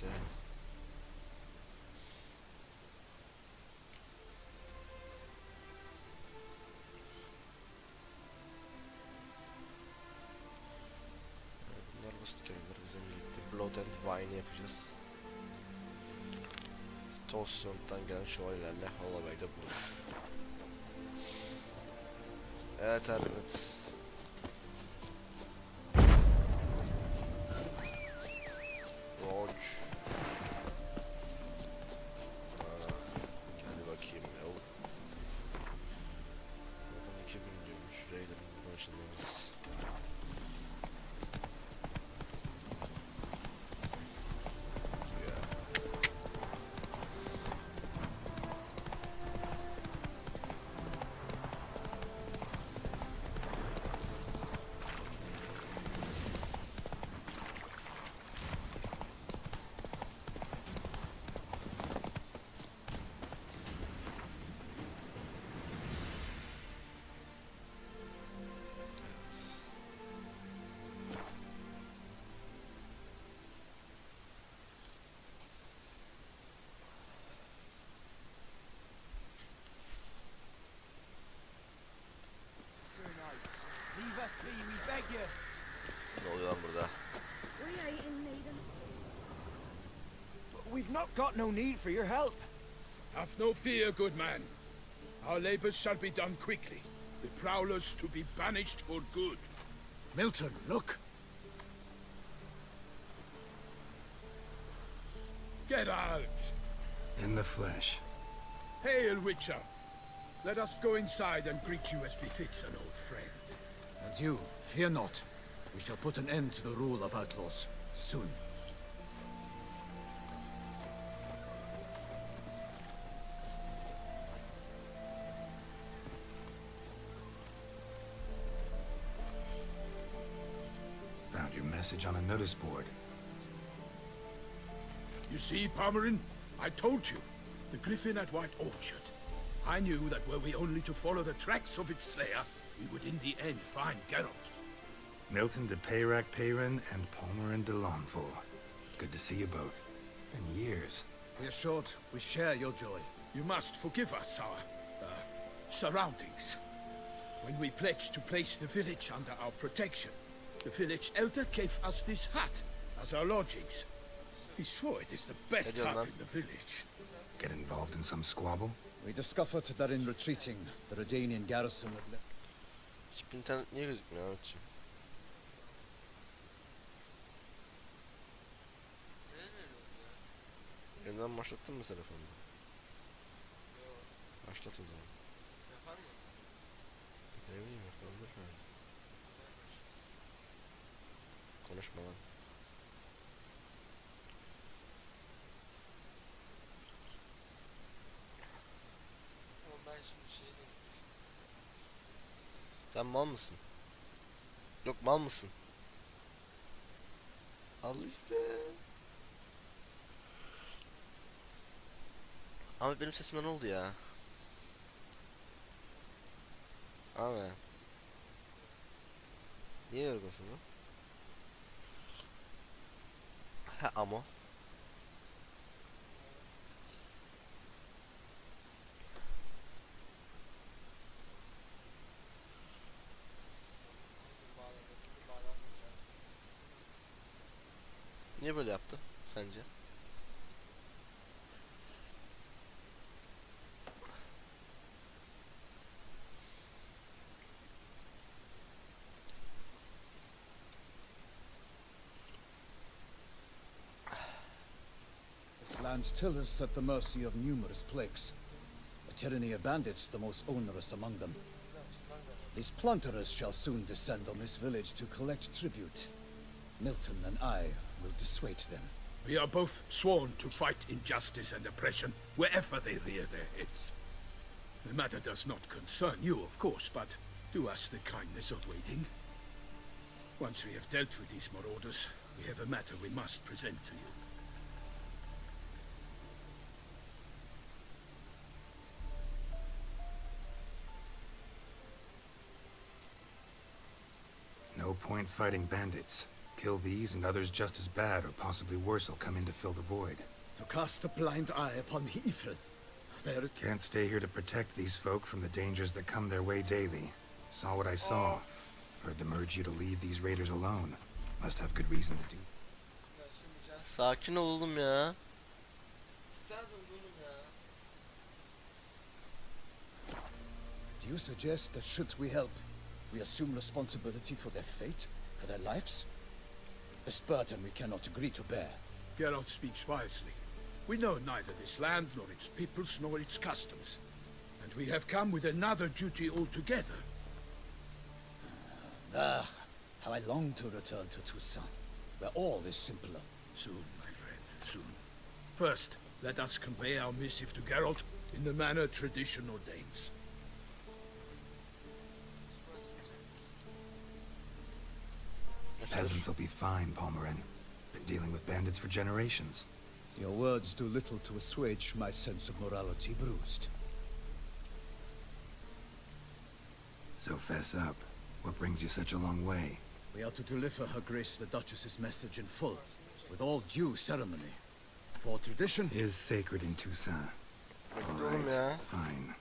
neyse. Bunlar basit kelimeler, güzel birlikte Blood and Wine yapacağız. Tosyon'dan gelen şövalyelerle Holloway'da buluş. Evet Ermit. Roach. Gel bakayım ya. Buradan 2000 diyormuş. Raider'ın buradan ışınlarız. Ne oluyor lan burada? We've not got no need for your help. Have no fear, good man. Our labors shall be done quickly. The prowlers to be banished for good. Milton, look. Get out! In the flesh. Hail, Witcher. Let us go inside and greet you as befits an old friend. And you, fear not. We shall put an end to the rule of outlaws, soon. Found your message on a notice board. You see, Pomeran, I told you. The griffin at White Orchard. I knew that were we only to follow the tracks of its slayer, we would in the end find Geralt. Milton de Peyrac Peyran and Palmerin de Lonfort. Good to see you both. Been years. We're short. We share your joy. You must forgive us our surroundings. When we pledged to place the village under our protection, the village elder gave us this hut as our lodgings. He swore it is the best hut in the village. Get involved in some squabble? We discovered that in retreating, the Redanian garrison had left. Hiçbir internet niye gözükmüyor Ahmetciğim? Yeniden başlattın mı telefonunu? Başlat o zaman. Yapar mı? Ne bileyim yapabilir mi? Konuşma lan. Ama ben şimdi şeyi de unutmuşum. Sen mal mısın? Yok mal mısın? Al işte. Ahmet benim sesime ne oldu ya? Ahmet. Niye yorgunsun lan? Ha ama. Niye böyle yaptı sence? This land still is at the mercy of numerous plagues. A tyranny of bandits, the most onerous among them. These plunderers shall soon descend on this village to collect tribute. Milton and I will dissuade them. We are both sworn to fight injustice and oppression wherever they rear their heads. The matter does not concern you, of course, but do us the kindness of waiting. Once we have dealt with these marauders, we have a matter we must present to you. No point fighting bandits. Kill these and others just as bad or possibly worse will come in to fill the void. To cast a blind eye upon the evil. There is... Can't stay here to protect these folk from the dangers that come their way daily. Saw what I saw. Heard them urge you to leave these raiders alone. Must have good reason to do. Ya şimdi can. Sakin ol oğlum ya. Sen dur oğlum ya. Do you suggest that should we help, we assume responsibility for their fate, for their lives? A burden we cannot agree to bear. Geralt speaks wisely. We know neither this land, nor its peoples, nor its customs. And we have come with another duty altogether. Ah, how I long to return to Toussaint, where all is simpler. Soon, my friend, soon. First, let us convey our missive to Geralt in the manner tradition ordains. The peasants will be fine, Palmerin. Been dealing with bandits for generations. Your words do little to assuage my sense of morality bruised. So fess up. What brings you such a long way? We are to deliver Her Grace the Duchess's message in full, with all due ceremony. For tradition... Is sacred in Toussaint. Oğlum ya. Fine.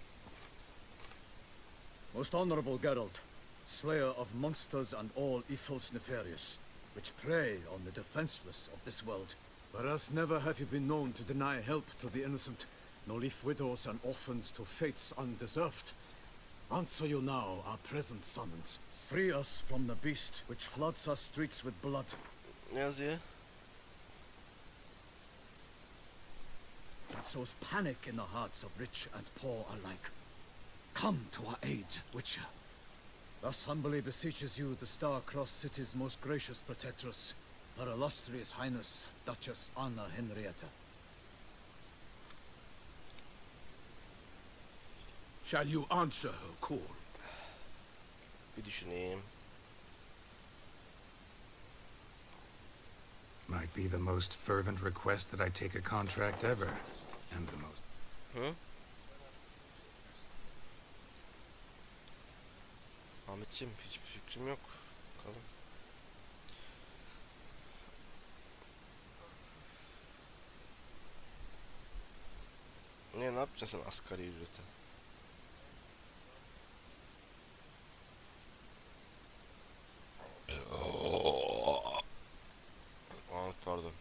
Most honorable Geralt, slayer of monsters and all evils nefarious, which prey on the defenseless of this world. Whereas never have you been known to deny help to the innocent, nor leave widows and orphans to fates undeserved. Answer you now our present summons. Free us from the beast which floods our streets with blood. Ne yazıyor? And sows panic in the hearts of rich and poor alike. Come to our aid, Witcher. Thus humbly beseeches you the Star-Crossed City's most gracious protectress, Her Illustrious Highness, Duchess Anna Henrietta. Shall you answer her call? Bir düşüneyim. Might be the most fervent request that I take a contract ever. And the most... Hı? Ahmetciğim hiçbir fikrim yok. Bakalım. Ne yapacaksın sen asgari ücrete? Aa, pardon.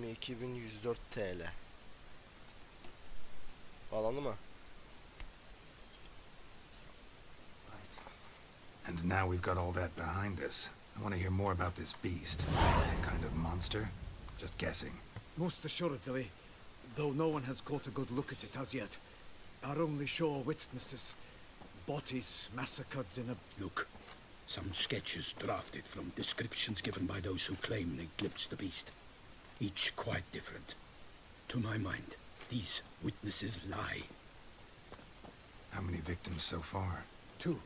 $22.104 TL. Bağlandı mı? And now we've got all that behind us. I want to hear more about this beast. Some kind of monster? Just guessing. Most assuredly, though no one has caught a good look at it as yet. Our only sure witnesses. Bodies massacred in a... Look, some sketches drafted from descriptions given by those who claim they glimpsed the beast. Each quite different. To my mind, these witnesses lie. How many victims so far? 2.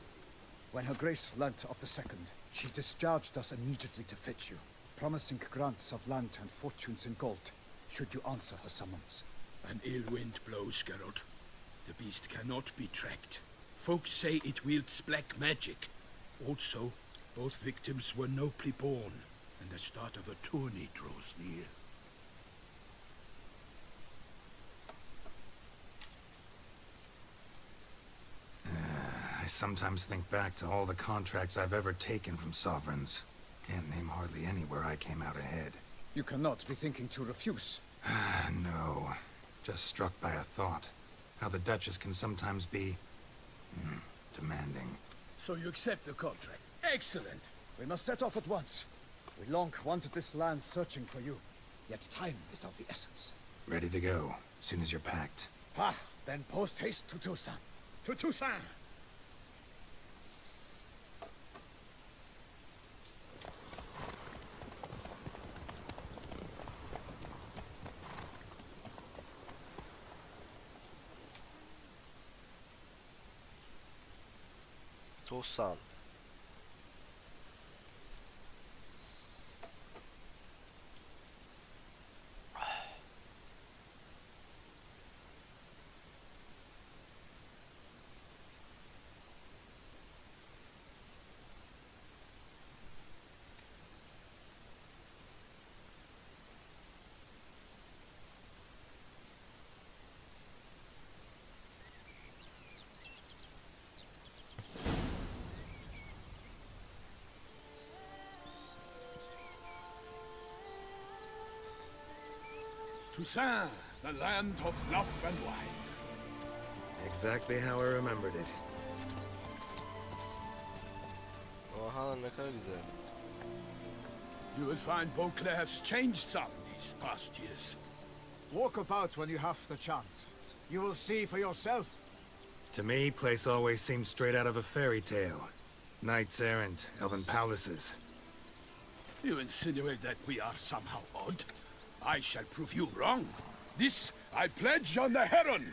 When Her Grace learnt of the second, she discharged us immediately to fetch you, promising grants of land and fortunes in gold, should you answer her summons. An ill wind blows, Geralt. The beast cannot be tracked. Folks say it wields black magic. Also, both victims were nobly born, and the start of a tourney draws near. I sometimes think back to all the contracts I've ever taken from sovereigns. Can't name hardly any where I came out ahead. You cannot be thinking to refuse. No. Just struck by a thought. How the Duchess can sometimes be... demanding. So you accept the contract? Excellent! We must set off at once. We long wanted this land searching for you, yet time is of the essence. Ready to go, soon as you're packed. Ah, then post-haste to Toussaint. To Toussaint! Toussaint. Toussaint, the land of love and wine. Exactly how I remembered it. Oha ne kadar güzel. You will find Beauclair has changed some these past years. Walk about when you have the chance. You will see for yourself. To me, place always seemed straight out of a fairy tale. Knights errant, elven palaces. You insinuate that we are somehow odd? I shall prove you wrong. This I pledge on the Heron.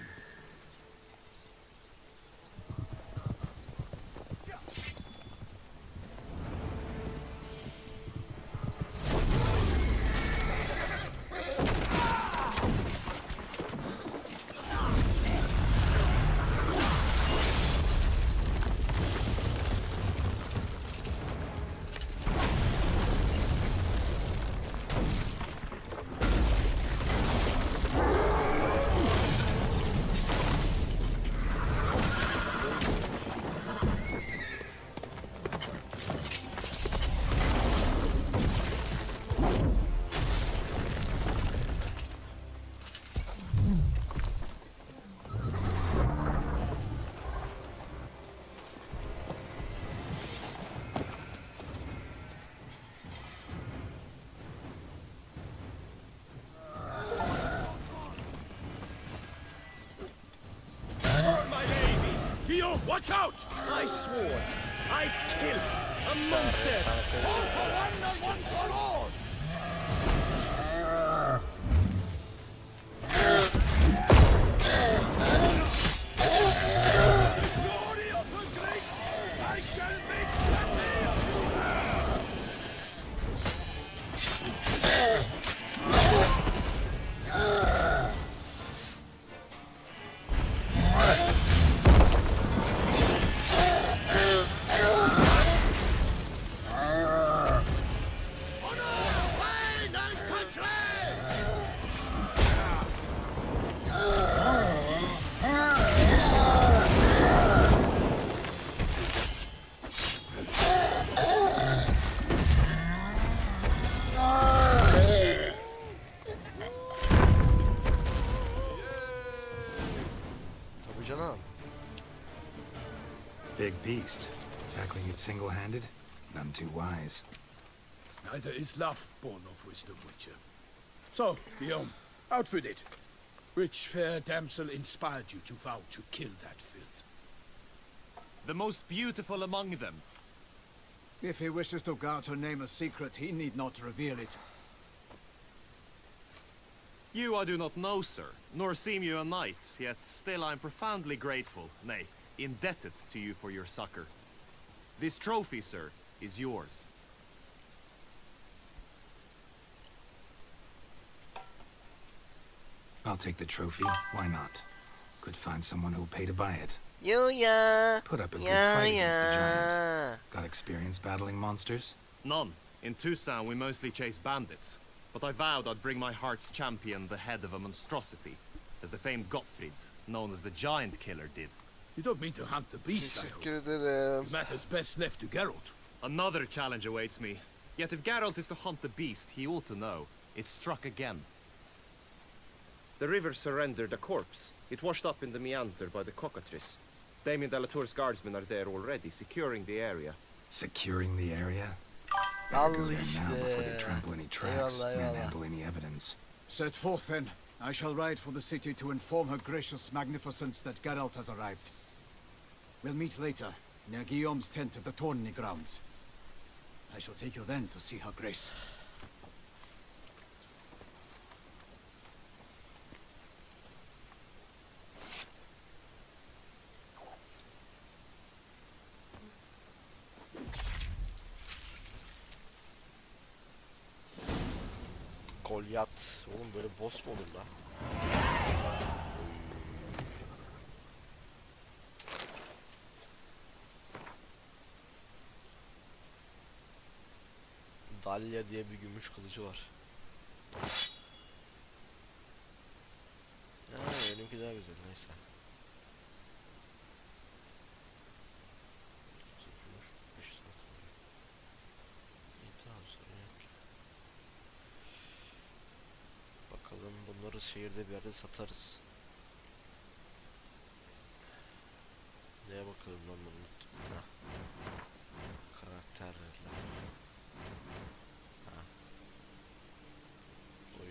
Watch out! I swore I'd kill a monster! All for one and one for all! Glory of her grace, I shall make Tabii canım. Big beast. Tackling it single-handed? None too wise. Neither is love born of wisdom, Witcher. So, Guillaume, outfit it. Which fair damsel inspired you to vow to kill that filth? The most beautiful among them. If he wishes to guard her name a secret, he need not reveal it. You I do not know, sir, nor seem you a knight, yet still I am profoundly grateful, nay, indebted to you for your succor. This trophy, sir, is yours. I'll take the trophy. Why not? Could find someone who'll pay to buy it. Ya. Put up a good Ya fight against the giant. ya. Got experience battling monsters? None. In Toussaint we mostly chase bandits, but I vowed I'd bring my heart's champion the head of a monstrosity, as the famed Gottfried, known as the Giant Killer, did. You don't mean to hunt the beast, I hope. Teşekkür ederim. The matter's best left to Geralt. Another challenge awaits me. Yet if Geralt is to hunt the beast, he ought to know. It struck again. The river surrendered a corpse. It washed up in the meander by the cockatrice. Damien de la Tour's guardsmen are there already, securing the area. Securing the area? Al Better go there now before they işte. trample any tracks, Eyvallah, eyvallah. manhandle any evidence. Set forth then. I shall ride for the city to inform her gracious magnificence that Geralt has arrived. We'll meet later, near Guillaume's tent at the tourney grounds. I shall take you then to see her grace. Golyat. Oğlum böyle boss mu olur la? Dalya diye bir gümüş kılıcı var. Ha, benimki daha güzel, neyse. İyi, tamam, sorun yok. Bakalım bunları şehirde bir yerde satarız. Neye bakıyorum lan ben unuttum. Heh. Karakterler. Ha. Oy.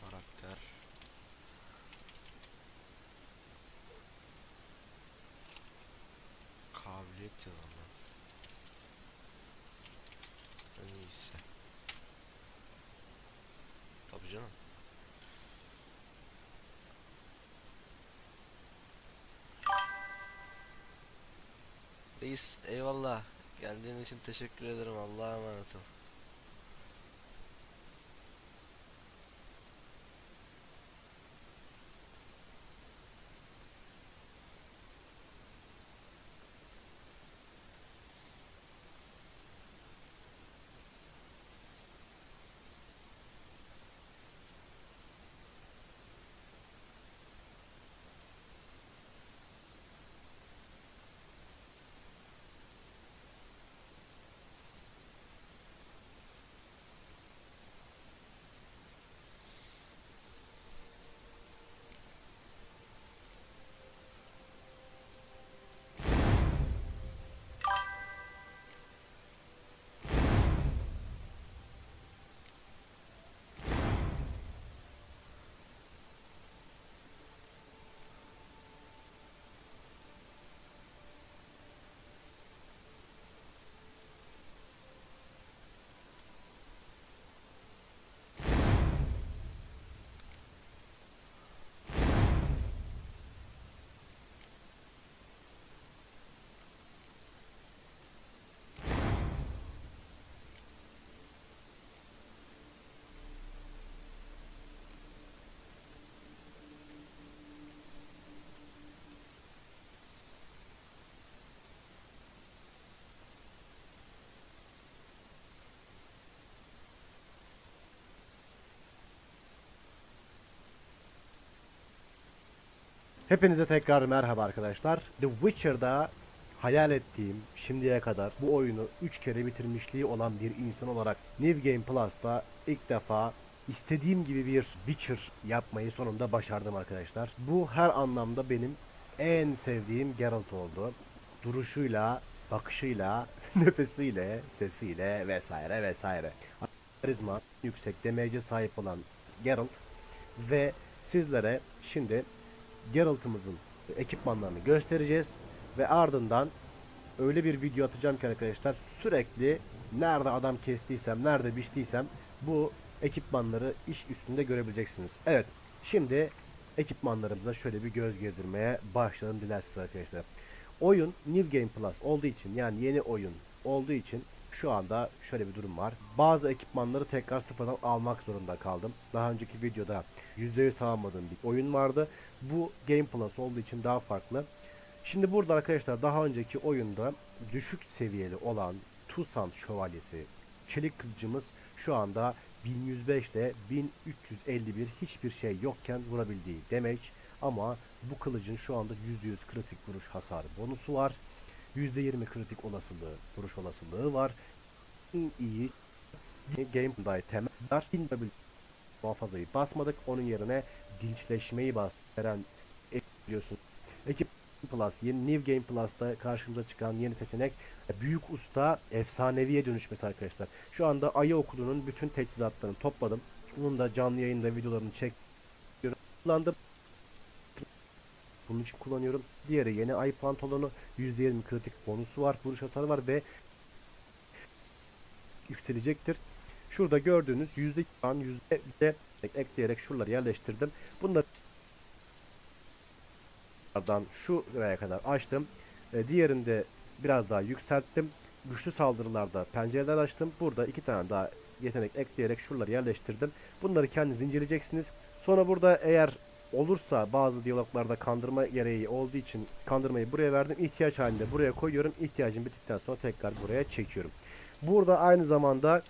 Karakter. Kabiliyet yazalım. En iyisi. Tabii canım. Reis eyvallah. Geldiğin için teşekkür ederim. Allah'a emanet ol. Hepinize tekrar merhaba arkadaşlar. The Witcher'da hayal ettiğim, şimdiye kadar bu oyunu 3 kere bitirmişliği olan bir insan olarak New Game Plus'ta ilk defa istediğim gibi bir Witcher yapmayı sonunda başardım arkadaşlar. Bu her anlamda benim en sevdiğim Geralt oldu. Duruşuyla, bakışıyla, nefesiyle, sesiyle vesaire vesaire. Karizma, yüksek damage'e sahip olan Geralt ve sizlere şimdi Geralt'ımızın ekipmanlarını göstereceğiz ve ardından öyle bir video atacağım ki arkadaşlar, sürekli nerede adam kestiysem, nerede biçtiysem bu ekipmanları iş üstünde görebileceksiniz. Evet, şimdi ekipmanlarımıza şöyle bir göz gezdirmeye başlayalım dilerseniz arkadaşlar. Oyun New Game Plus olduğu için, yani yeni oyun olduğu için şu anda şöyle bir durum var. Bazı ekipmanları tekrar sıfırdan almak zorunda kaldım. Daha önceki videoda %100 tamamladığım bir oyun vardı. Bu Game Plus olduğu için daha farklı. Şimdi burada arkadaşlar, daha önceki oyunda düşük seviyeli olan Tusant Şövalyesi çelik kılıcımız şu anda 1105 ile 1351 hiçbir şey yokken vurabildiği damage, ama Bu kılıcın şu anda %100 kritik vuruş hasarı bonusu var. %20 kritik olasılığı, vuruş olasılığı var. En iyi gameplay temeller. Muhafazayı basmadık. Onun yerine dinçleşmeyi veren biliyorsun. Ekip Plus, yeni New Game Plus'ta karşımıza çıkan yeni seçenek Büyük Usta efsaneviye dönüşmesi arkadaşlar. Şu anda Ayı Okulu'nun bütün teçhizatlarını topladım. Bunun da canlı yayında videolarını kullandım. Bunun için kullanıyorum. Diğeri yeni ay pantolonu, %20 kritik bonusu var, vuruş hasarı var ve yükselecektir. Şurada gördüğünüz %100 ekleyerek şuraları yerleştirdim. Bunlardan şuraya kadar açtım. Diğerinde biraz daha yükselttim. Güçlü saldırılarda pencereler açtım. Burada 2 tane daha yetenek ekleyerek şuraları yerleştirdim. Bunları kendiniz inceleyeceksiniz. Sonra burada eğer olursa bazı diyaloglarda kandırma gereği olduğu için kandırmayı buraya verdim. İhtiyaç halinde buraya koyuyorum. İhtiyacım bittikten sonra tekrar buraya çekiyorum. Burada aynı zamanda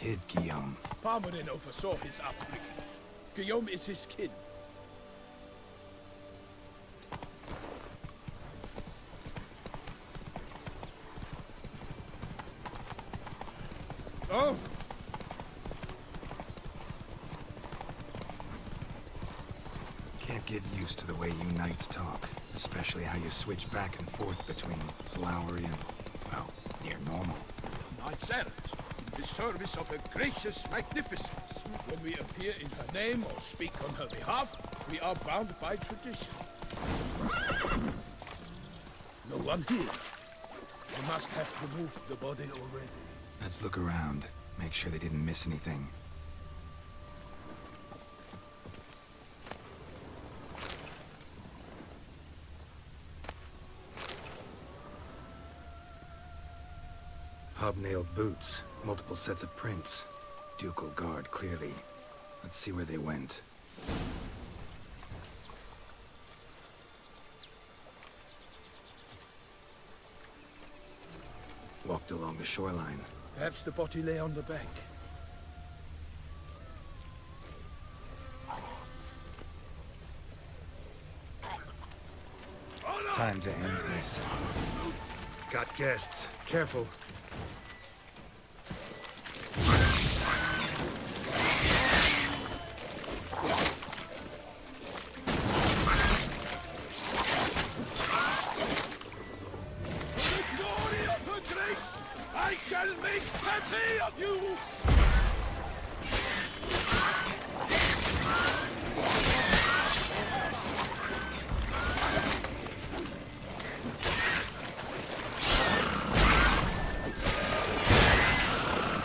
kid, Guillaume. Parmanin oversaw his upbringing. Guillaume is his kin. Oh! Can't get used to the way you knights talk, especially how you switch back and forth between flowery and, well, near normal. Knights errant, in the service of her gracious magnificence. When we appear in her name or speak on her behalf, we are bound by tradition. No one here. They must have removed the body already. Let's look around, make sure they didn't miss anything. Hobnailed boots, multiple sets of prints. Ducal guard, clearly. Let's see where they went. Walked along the shoreline. Perhaps the body lay on the bank. Time to end this. Got guests. Careful. The glory of her grace! I shall make petty of you!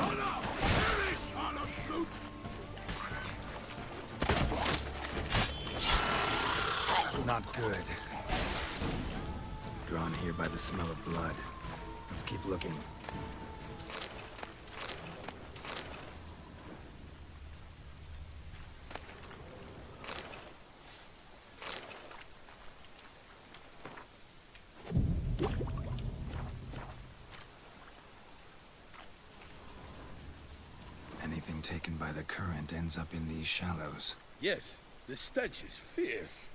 Honor! Perish, Charlotte's boots! Not good. Drawn here by the smell of blood. Let's keep looking. Anything taken by the current ends up in these shallows. Yes, the stench is fierce.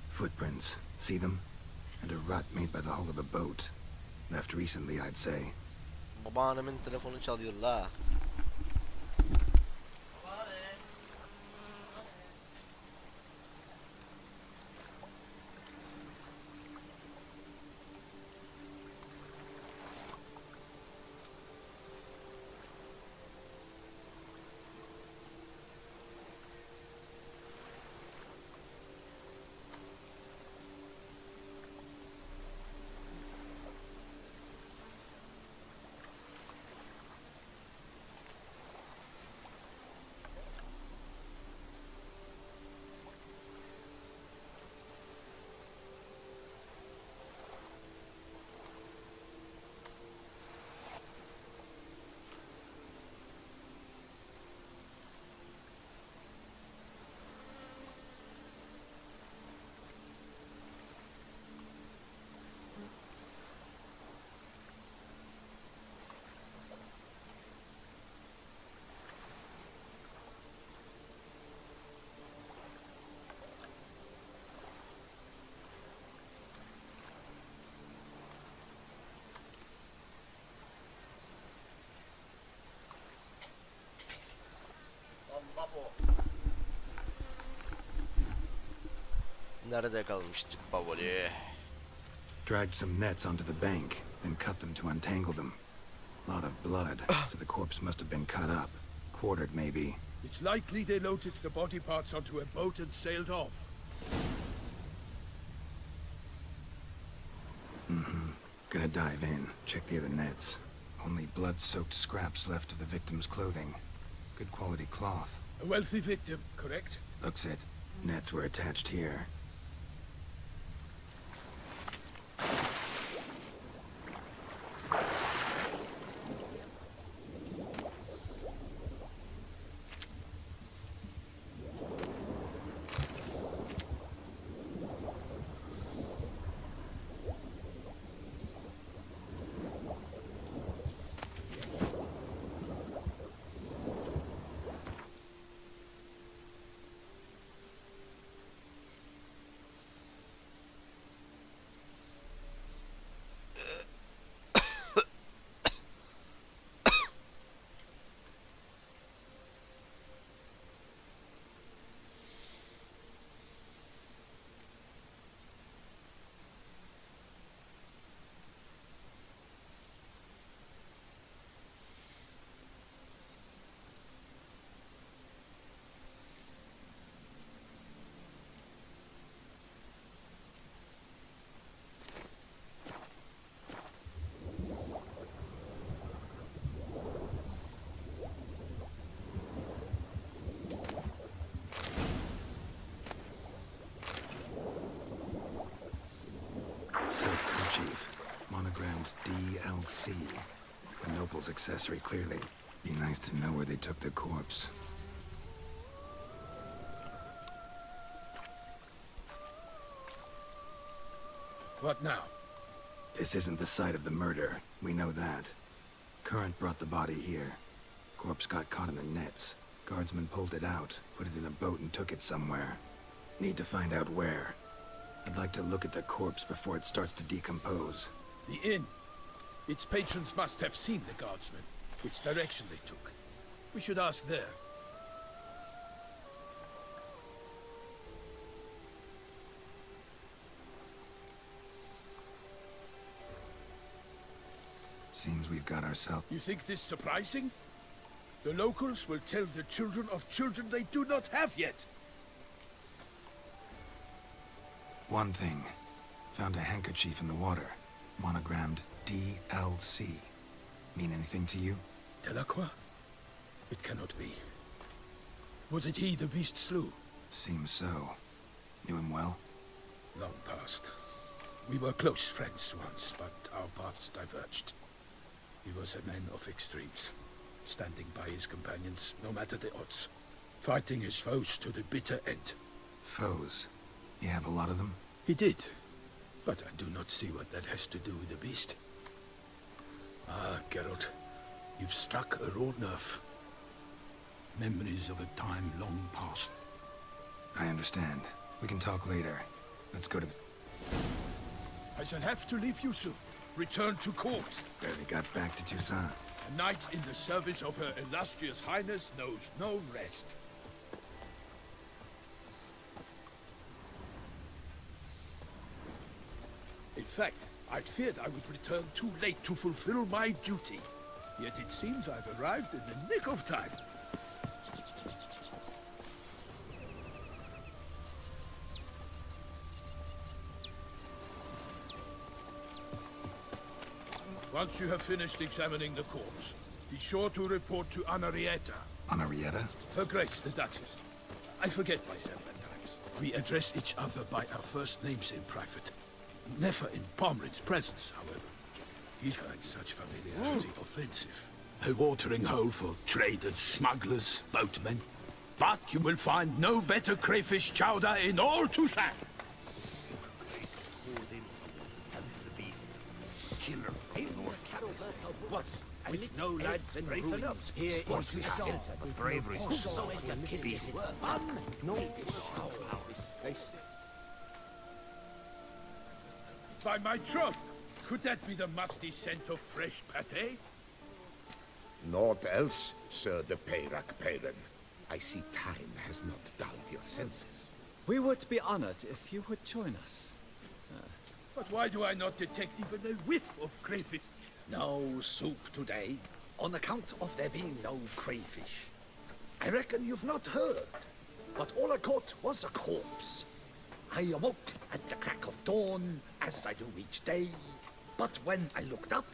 Footprints. See them? And a rut made by the hull of a boat. Left recently, I'd say. Babaannemin telefonu çalıyor la. Nerede kalmıştık Bavoli? Dragged some nets onto the bank, then cut them to untangle them. Lot of blood, so the corpse must have been cut up. Quartered, maybe. It's likely they loaded the body parts onto a boat and sailed off. Gonna dive in, check the other nets. Only blood-soaked scraps left of the victim's clothing. Good quality cloth. A wealthy victim, correct? Looks it. Nets were attached here. D.L.C. A noble's accessory, clearly. Be nice to know where they took the corpse. What now? This isn't the site of the murder. We know that. Current brought the body here. Corpse got caught in the nets. Guardsmen pulled it out, put it in a boat and took it somewhere. Need to find out where. I'd like to look at the corpse before it starts to decompose. The inn. Its patrons must have seen the guardsmen, which direction they took. We should ask there. Seems we've got ourselves... You think this surprising? The locals will tell the children of children they do not have yet. One thing. Found a handkerchief in the water. Monogrammed D.L.C. Mean anything to you? Delacroix? It cannot be. Was it he the beast slew? Seems so. Knew him well? Long past. We were close friends once, but our paths diverged. He was a man of extremes, standing by his companions, no matter the odds, fighting his foes to the bitter end. Foes? You have a lot of them? He did, but I do not see what that has to do with the beast. Ah, Geralt, you've struck a raw nerve. Memories of a time long past. I understand. We can talk later. Let's go to the... I shall have to leave you soon. Return to court. Barely got back to Toussaint. A knight in the service of Her Illustrious Highness knows no rest. In fact, I feared I would return too late to fulfill my duty. Yet it seems I've arrived in the nick of time. Once you have finished examining the corpse, be sure to report to Anarietta. Anarietta? Her Grace, the Duchess. I forget myself at times. We address each other by our first names in private. Never in Pomrin's presence, however. He finds such familiarity offensive. A watering hole for traders, smugglers, boatmen. But you will find no better crayfish chowder in all Toussaint. With no lads brave enough, here is the silver. Bravery's Beast. By my troth, could that be the musty scent of fresh pâté? Naught else, Sir de Peyrac-Peyran. I see time has not dulled your senses. We would be honored if you would join us. But why do I not detect even a whiff of crayfish? No soup today, on account of there being no crayfish. I reckon you've not heard, but all I caught was a corpse. I awoke at the crack of dawn, as I do each day, but when I looked up,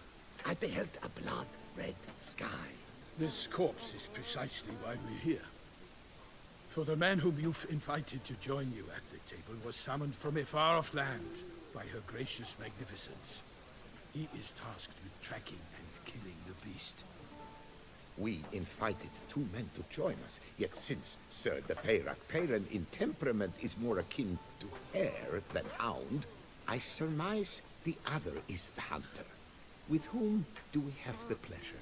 I beheld a blood-red sky. This corpse is precisely why we're here. For the man whom you've invited to join you at the table was summoned from a far-off land by her gracious magnificence. He is tasked with tracking and killing the beast. We invited two men to join us, yet since Sir de Peyrac-Peyran in temperament is more akin to hare than hound, I surmise the other is the hunter. With whom do we have the pleasure?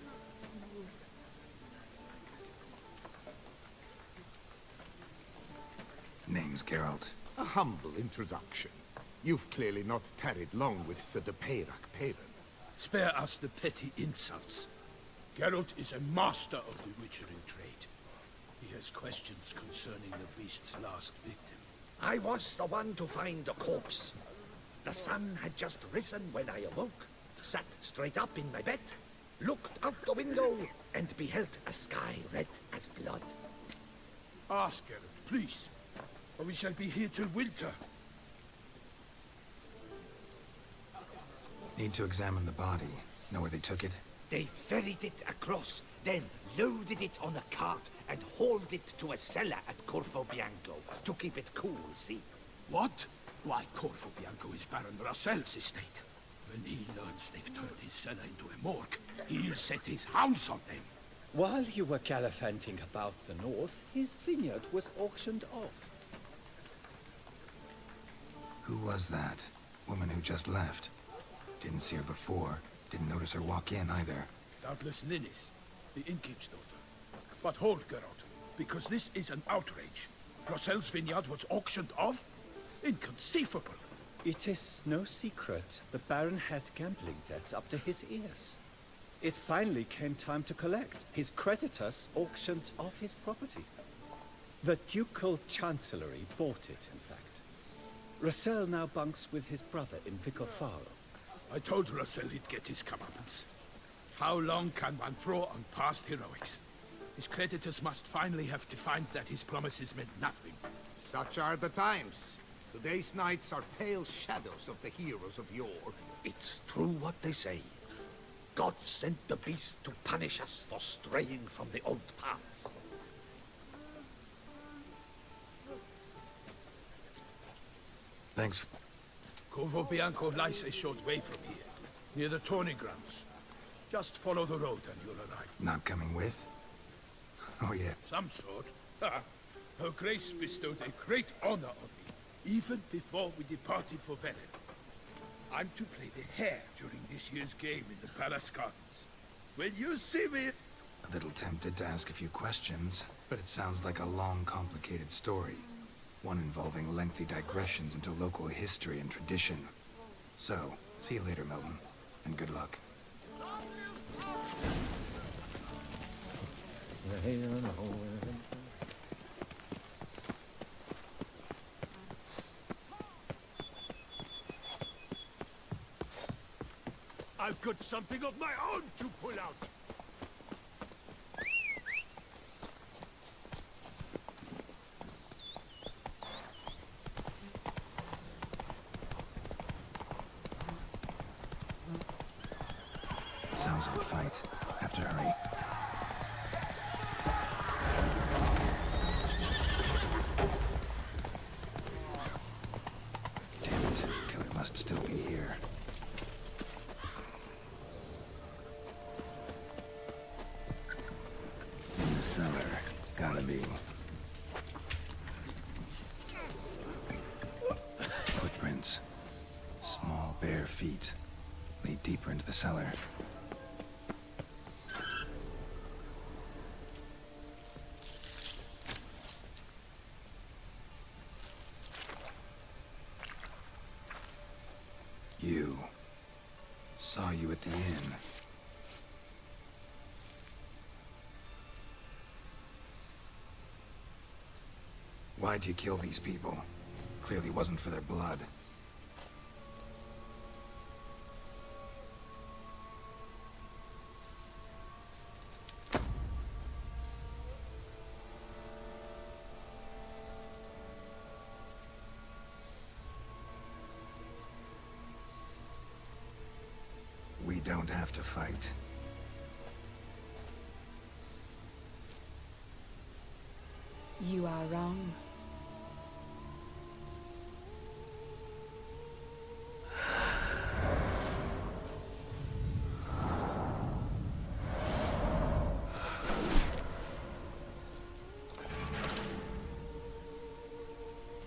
Name's Geralt. A humble introduction. You've clearly not tarried long with Sir de Peyrac-Peyran. Spare us the petty insults. Geralt is a master of the witchering trade. He has questions concerning the beast's last victim. I was the one to find the corpse. The sun had just risen when I awoke, sat straight up in my bed, looked out the window, and beheld a sky red as blood. Ask Geralt, please, or we shall be here till winter. Need to examine the body. Know where they took it? They ferried it across, then loaded it on a cart and hauled it to a cellar at Corvo Bianco to keep it cool, see? What? Why, Corvo Bianco is Baron Russell's estate. When he learns they've turned his cellar into a morgue, he'll set his hounds on them. While you were gallivanting about the north, his vineyard was auctioned off. Who was that? Woman who just left. Didn't see her before. Didn't notice her walk in either. Doubtless Linnis, the innkeep's daughter. But hold, Geralt, because this is an outrage. Rossel's vineyard was auctioned off? Inconceivable. It is no secret the Baron had gambling debts up to his ears. It finally came time to collect. His creditors auctioned off his property. The Ducal Chancellery bought it, in fact. Rossel now bunks with his brother in Vicofaro. I told Rossel he'd get his comeuppance. How long can one draw on past heroics? His creditors must finally have to find that his promises meant nothing. Such are the times. Today's knights are pale shadows of the heroes of yore. It's true what they say. God sent the beast to punish us for straying from the old paths. Thanks. Corvo Bianco lies a short way from here, near the tourney grounds. Just follow the road and you'll arrive. Not coming with? Oh yeah. Some sort. Her Grace bestowed a great honor on me, even before we departed for Velen. I'm to play the hare during this year's game in the palace gardens. When you see me... A little tempted to ask a few questions, but it sounds like a long, complicated story. One involving lengthy digressions into local history and tradition. So, see you later, Milton, and good luck. I've got something of my own to pull out. Sounds like a fight. Have to hurry. Damn it. Killer must still be here. In the cellar. Gotta be. Footprints. Small, bare feet. Lead deeper into the cellar. You. Saw you at the inn. Why'd you kill these people? Clearly wasn't for their blood. We don't have to fight. You are wrong.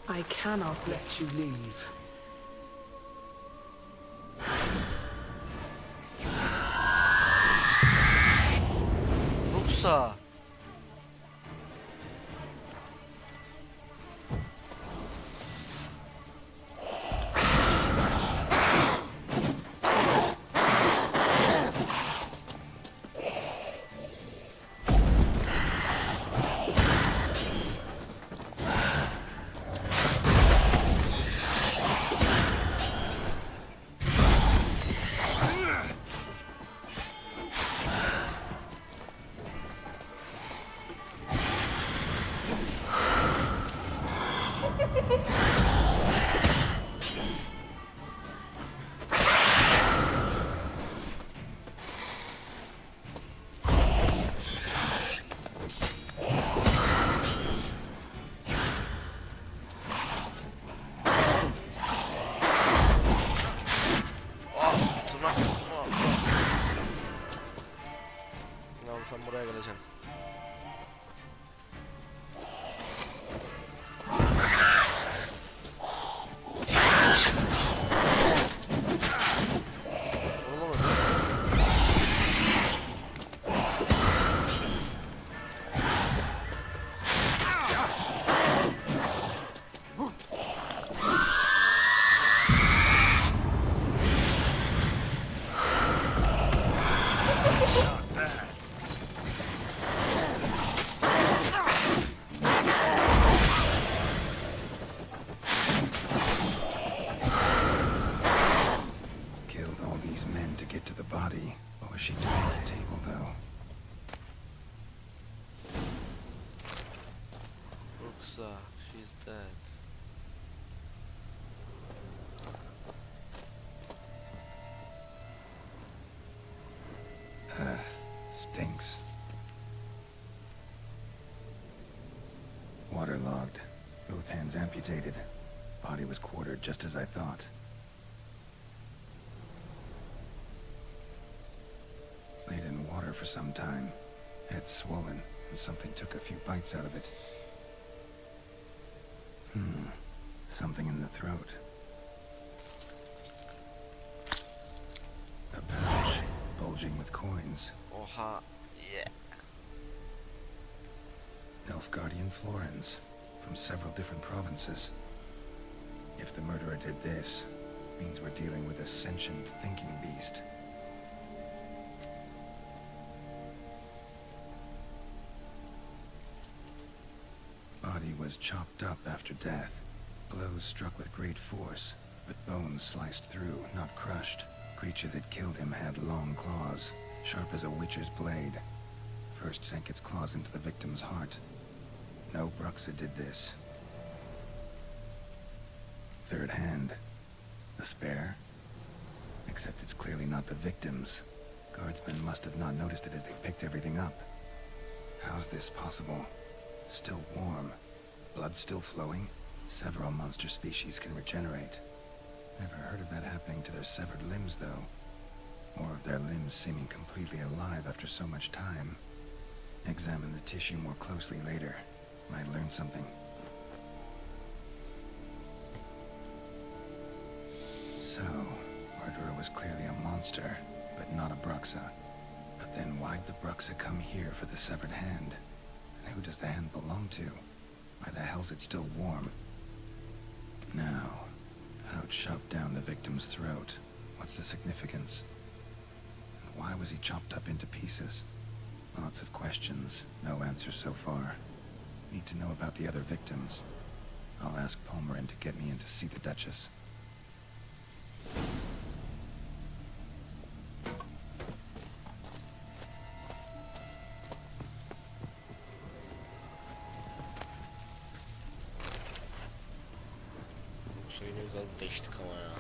I cannot let you leave. Ruksa. Oh. Broxa, she's dead. Stinks. Waterlogged. Both hands amputated. Body was quartered just as I thought. Laid in water for some time. Head swollen, and something took a few bites out of it. Something in the throat. A pouch, bulging with coins. Oha. Yeah. Nilfgaardian florins, from several different provinces. If the murderer did this, means we're dealing with a sentient thinking beast. Body was chopped up after death. Blows struck with great force, but bones sliced through, not crushed. Creature that killed him had long claws, sharp as a witcher's blade. First sank its claws into the victim's heart. No Bruxa did this. Third hand. A spare? Except it's clearly not the victim's. Guardsmen must have not noticed it as they picked everything up. How's this possible? Still warm. Blood still flowing? Several monster species can regenerate. Never heard of that happening to their severed limbs, though. Or of their limbs seeming completely alive after so much time. Examine the tissue more closely later. Might learn something. So, murderer was clearly a monster, but not a Bruxa. But then why'd the Bruxa come here for the severed hand? And who does the hand belong to? Why the hell's it still warm? Now, pouch shoved down the victim's throat. What's the significance? And why was he chopped up into pieces? Lots of questions, no answers so far. Need to know about the other victims. I'll ask Palmerin to get me in to see the Duchess. Bu suyunu güzel değiştik ama ya.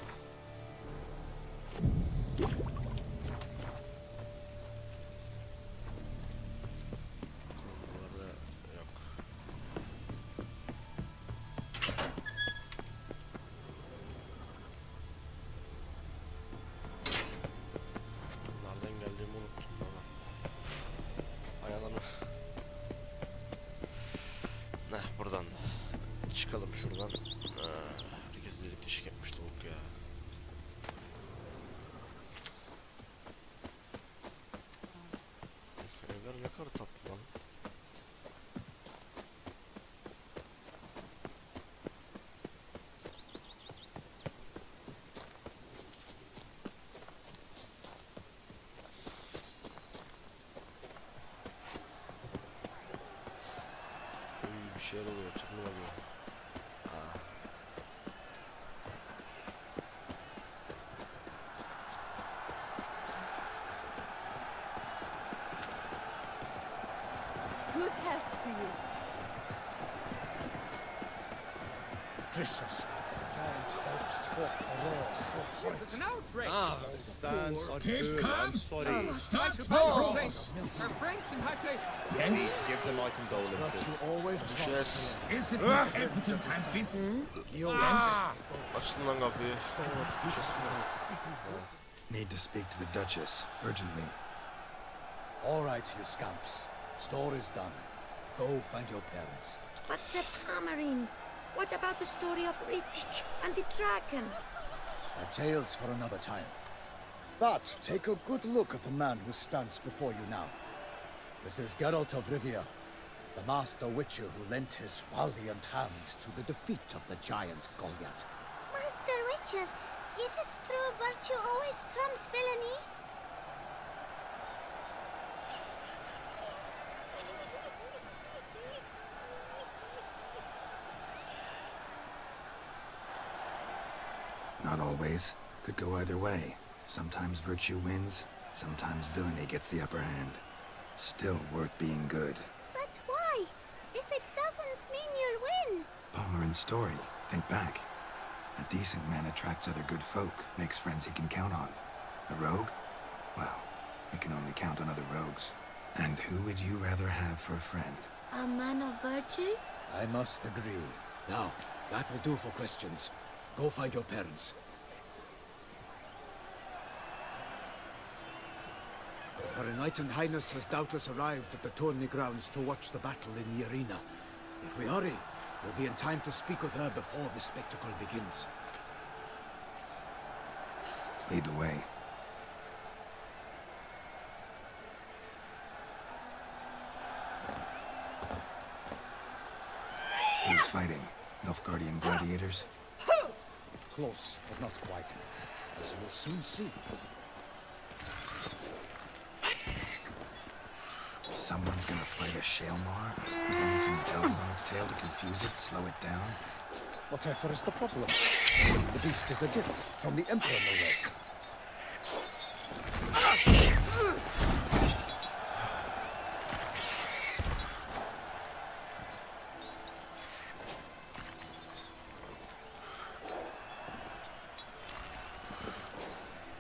Konularda yok. Nereden geldiğimi unuttum baba. Ayağlarını. Nah, buradan çıkalım şuradan. Herkes delik deşik etmiş lavuk ya. Evler ne kadar tatlı lan. Bir şeyler oluyor, turnuva oluyor. Aa. Good health to you. Disrespect. The giant host fought the war so hard. It's an outrage! Stands are Here good, I'm come. sorry. Stop Her friends in high places. Please give them my But condolences. you always Yes. Is it as evident as this? Açın lan kapıyı. Need to speak to the Duchess, urgently. All right, you scamps. Story's done. Go find your parents. But the Palmerin, what about the story of Riddick and the dragon? Our tales for another time. But take a good look at the man who stands before you now. This is Geralt of Rivia, the master witcher who lent his valiant hand to the defeat of the giant Goliath. Master Richard, is it true virtue always trumps villainy? Not always. Could go either way. Sometimes virtue wins, sometimes villainy gets the upper hand. Still worth being good. But why? If it doesn't mean you'll win. Perrin's story. Think back. A decent man attracts other good folk, makes friends he can count on. A rogue? Well, we can only count on other rogues. And who would you rather have for a friend? A man of virtue? I must agree. Now, that will do for questions. Go find your parents. Her Enlightened Highness has doubtless arrived at the tourney grounds to watch the battle in the arena. If we hurry, we'll be in time to speak with her before the spectacle begins. Lead the way. Who's fighting? Nilfgaardian gladiators? Close, but not quite. As you will soon see. Someone's gonna fight a Shalmar? With only some bells on its tail to confuse it, slow it down? Whatever is the problem? The beast is a gift from the Emperor, no less.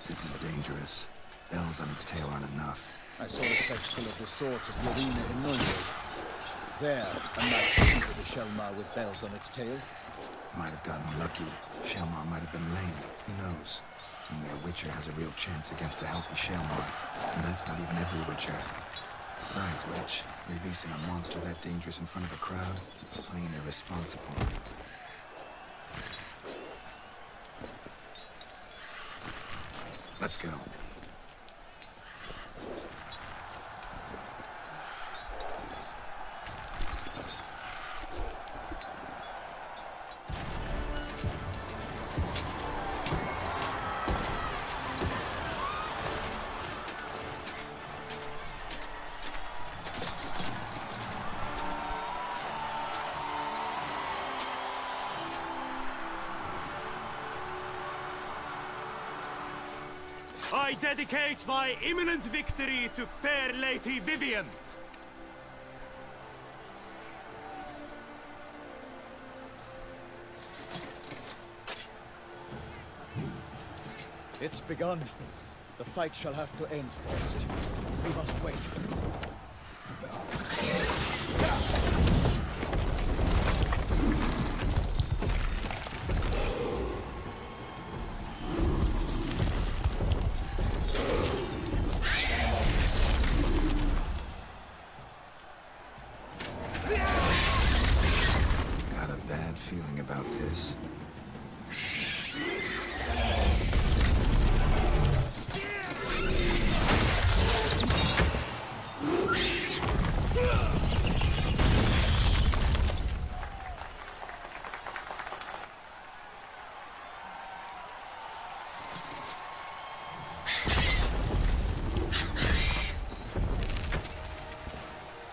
This is dangerous. Bells on its tail aren't enough. I saw the spectacle of the swords of the arena in Nuremberg. There, a knight defeated a Shalmar with bells on its tail. Might have gotten lucky. Shalmar might have been lame. Who knows? Only a Witcher has a real chance against a healthy Shalmar. And that's not even every Witcher. Besides which, releasing a monster that dangerous in front of a crowd? Plain irresponsible. Let's go. I dedicate my imminent victory to fair Lady Vivian. It's begun. The fight shall have to end first. We must wait. Got a bad feeling about this.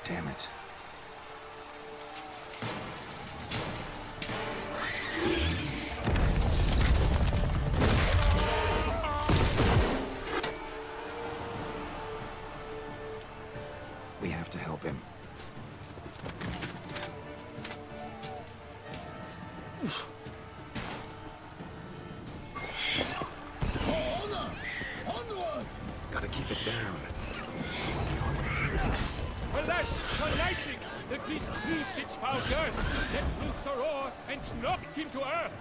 Damn it. We have to help him. Gotta keep it down. Alas, for lightning! The beast heaved its foul girth, let loose a roar, and knocked him to earth!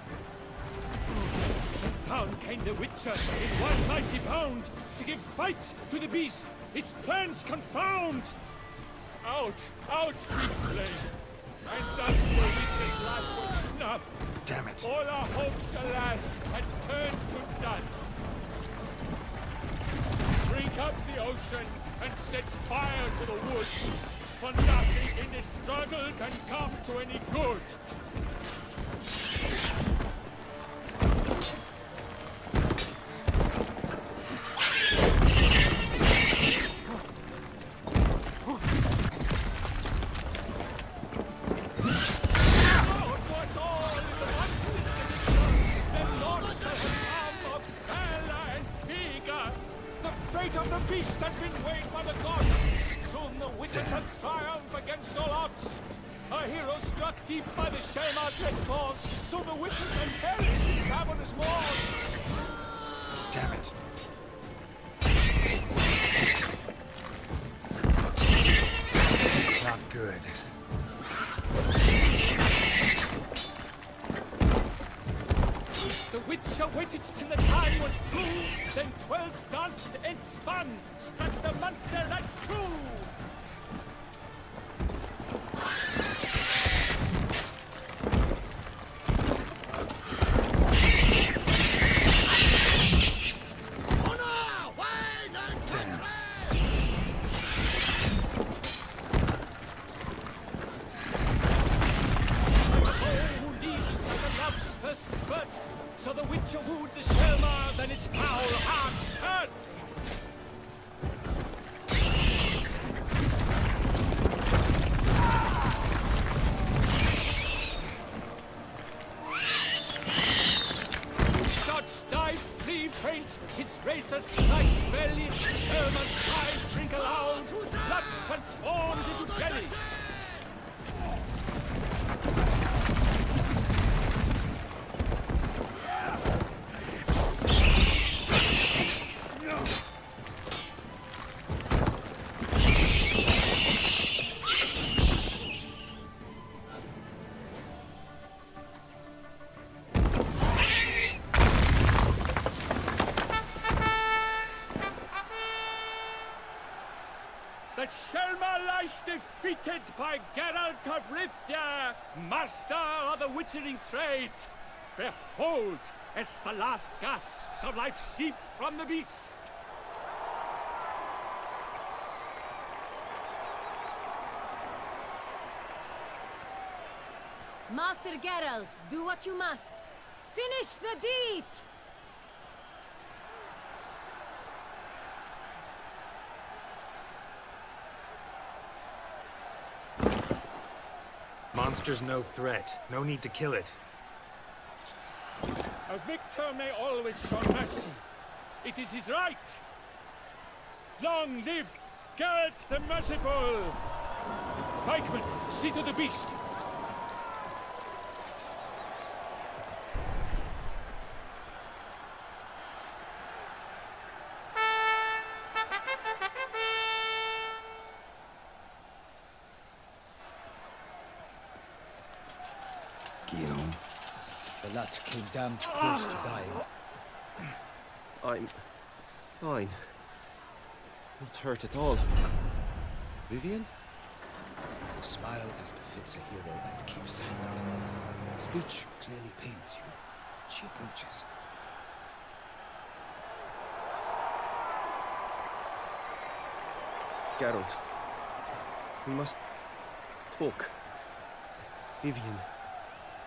Down came the Witcher in one mighty bound, to give fight to the beast, its plans confound! Out, out, big flame! And thus the Witcher's life was snuffed. Damn it. All our hopes, alas, had turned to dust. Drink up the ocean and set fire to the woods, for nothing in this struggle can come to any good. deep by the Shamar's red claws, so the witches and fairies in cavernous walls. Damn it. Not good. The witch awaited till the time was true, then 12 danced and spun, struck the monster right through. So the witcher wooed the Shelma, then its foul heart hurt. Shots dive, flee, faint, its razor strikes belly, Shelma's eyes trickle out, blood transforms into jelly. The Shelma lies defeated by Geralt of Rithia, master of the witchering trade. Behold, as the last gasps of life seep from the beast. Master Geralt, do what you must. Finish the deed! Monster's no threat. No need to kill it. A victor may always show mercy. It is his right. Long live Geralt the Merciful! Pikemen, see to the beast. Guillaume. The lad came damned close to dying. I'm fine. Not hurt at all. Vivian? Smile as befits a hero and keep silent. Speech clearly pains you. She approaches. Geralt. We must talk. Vivian.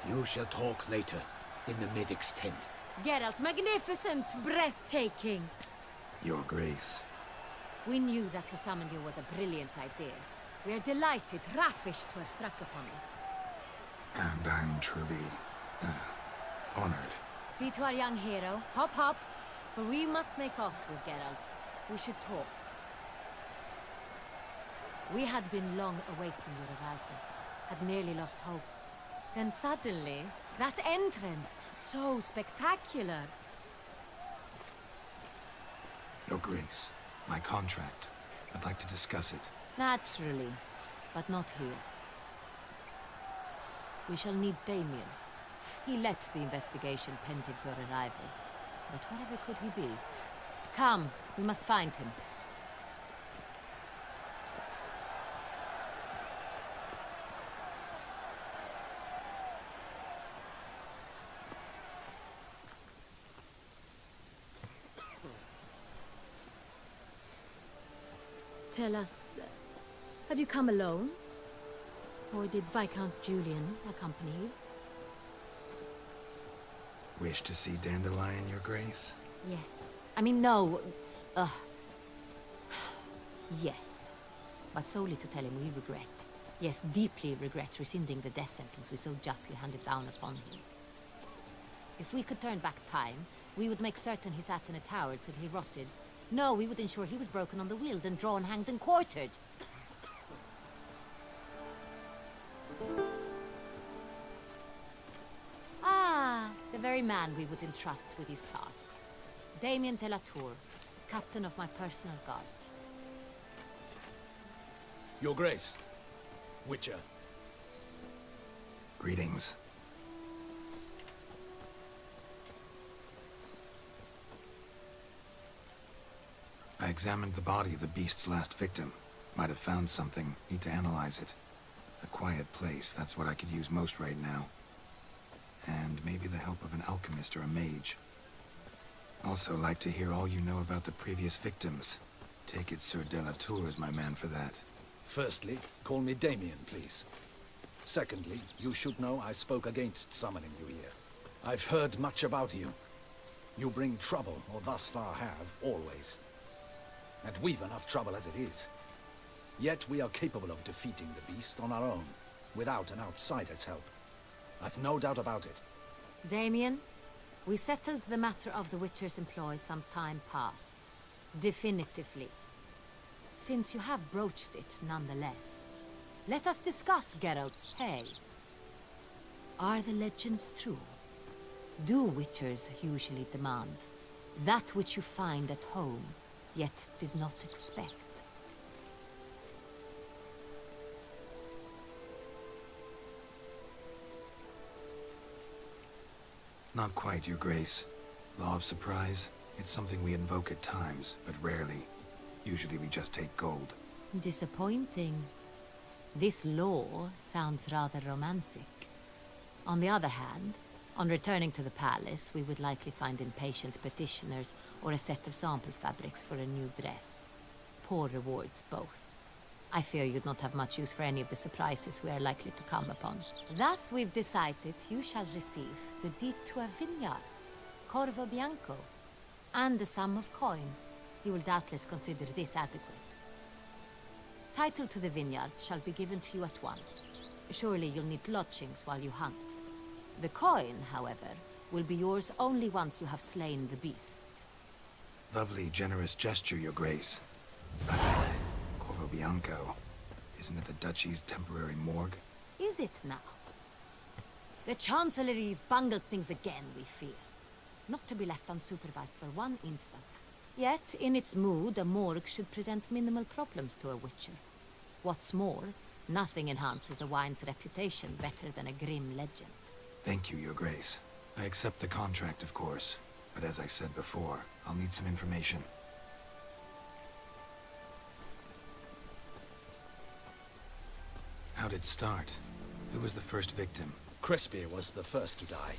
You shall talk later, in the medic's tent. Geralt, magnificent, breathtaking. Your Grace. We knew that to summon you was a brilliant idea. We are delighted, ravished to have struck upon it. And I'm truly honored. See to our young hero. Hop, hop. For we must make off with Geralt. We should talk. We had been long awaiting your arrival. Had nearly lost hope. Then suddenly, that entrance, so spectacular. Your Grace, my contract. I'd like to discuss it. Naturally, but not here. We shall need Damien. He led the investigation pending your arrival. But wherever could he be? Come, we must find him. Tell us, have you come alone? Or did Viscount Julian accompany you? Wish to see Dandelion, Your Grace? Yes. I mean, no. Yes. But solely to tell him we regret. Yes, deeply regret rescinding the death sentence we so justly handed down upon him. If we could turn back time, we would make certain he sat in a tower till he rotted. No, we would ensure he was broken on the wheel, then drawn, hanged, and quartered. very man we would entrust with these tasks. Damien de la Tour, captain of my personal guard. Your Grace. Witcher. Greetings. I examined the body of the beast's last victim. Might have found something. Need to analyze it. A quiet place, that's what I could use most right now. And maybe the help of an alchemist or a mage. Also like to hear all you know about the previous victims. Take it Sir de la Tour is my man for that. Firstly, call me Damien, please. Secondly, you should know I spoke against summoning you here. I've heard much about you. You bring trouble, or thus far have, always. And we've enough trouble as it is. Yet we are capable of defeating the beast on our own, without an outsider's help. I've no doubt about it. Damien, we settled the matter of the Witcher's employ some time past. Definitively. Since you have broached it nonetheless, let us discuss Geralt's pay. Are the legends true? Do Witchers usually demand that which you find at home, yet did not expect? Not quite, Your Grace. Law of surprise, it's something we invoke at times, but rarely. Usually we just take gold. Disappointing. This law sounds rather romantic. On the other hand, on returning to the palace, we would likely find impatient petitioners or a set of sample fabrics for a new dress. Poor rewards, both. I fear you'd not have much use for any of the surprises we are likely to come upon. Thus, we've decided you shall receive the deed to a vineyard, Corvo Bianco, and a sum of coin. You will doubtless consider this adequate. Title to the vineyard shall be given to you at once. Surely you'll need lodgings while you hunt. The coin, however, will be yours only once you have slain the beast. Lovely, generous gesture, Your Grace. But Corvo Bianco, isn't it the Duchy's temporary morgue? Is it now? The Chancellery's bungled things again, we fear. Not to be left unsupervised for one instant. Yet, in its mood, a morgue should present minimal problems to a Witcher. What's more, nothing enhances a wine's reputation better than a grim legend. Thank you, Your Grace. I accept the contract, of course. But as I said before, I'll need some information. How'd it start? Who was the first victim? Crespia was the first to die.